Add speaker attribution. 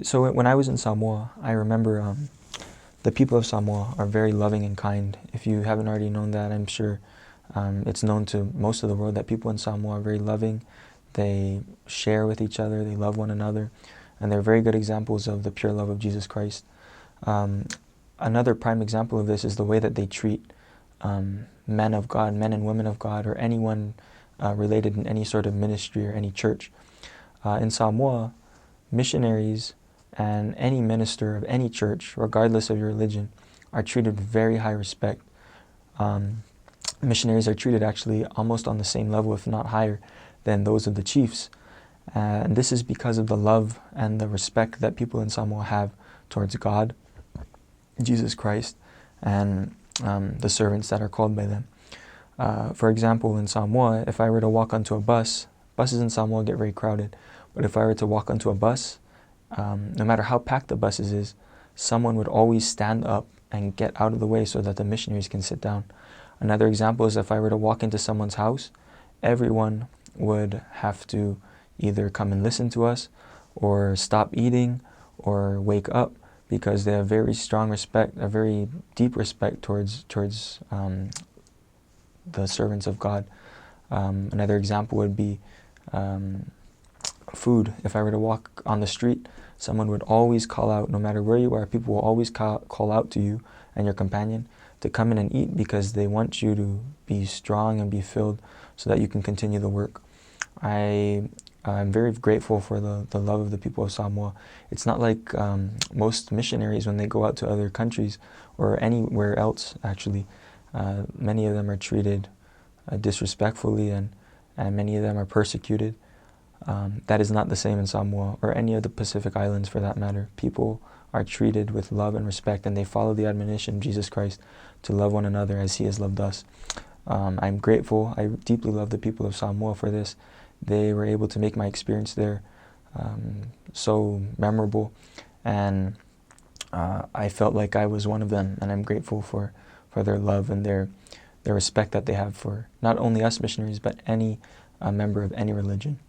Speaker 1: So when I was in Samoa, I remember the people of Samoa are very loving and kind. If you haven't already known that, I'm sure it's known to most of the world that people in Samoa are very loving. They share with each other, they love one another, and they're very good examples of the pure love of Jesus Christ. Um, Another prime example of this is the way that they treat men of God, men and women of God, or anyone related in any sort of ministry or any church. In Samoa, missionaries and any minister of any church, regardless of your religion, are treated with very high respect. Missionaries are treated actually almost on the same level, if not higher, than those of the chiefs. And this is because of the love and the respect that people in Samoa have towards God, Jesus Christ, and the servants that are called by them. For example, in Samoa, if I were to walk onto a bus, buses in Samoa get very crowded, but if I were to walk onto a bus, no matter how packed the buses is, someone would always stand up and get out of the way so that the missionaries can sit down. Another example is if I were to walk into someone's house, everyone would have to either come and listen to us or stop eating or wake up, because they have very strong respect, a very deep respect towards the servants of God. Another example would be food. If I were to walk on the street, someone would always call out, no matter where you are, people will always call out to you and your companion to come in and eat, because they want you to be strong and be filled so that you can continue the work. I'm very grateful for the love of the people of Samoa. It's not like most missionaries when they go out to other countries or anywhere else, actually. Many of them are treated disrespectfully, and many of them are persecuted. That is not the same in Samoa or any of the Pacific Islands for that matter. People are treated with love and respect, and they follow the admonition of Jesus Christ to love one another as he has loved us. I'm grateful. I deeply love the people of Samoa for this. They were able to make my experience there so memorable, and I felt like I was one of them, and I'm grateful for their love and their respect that they have for not only us missionaries, but any member of any religion.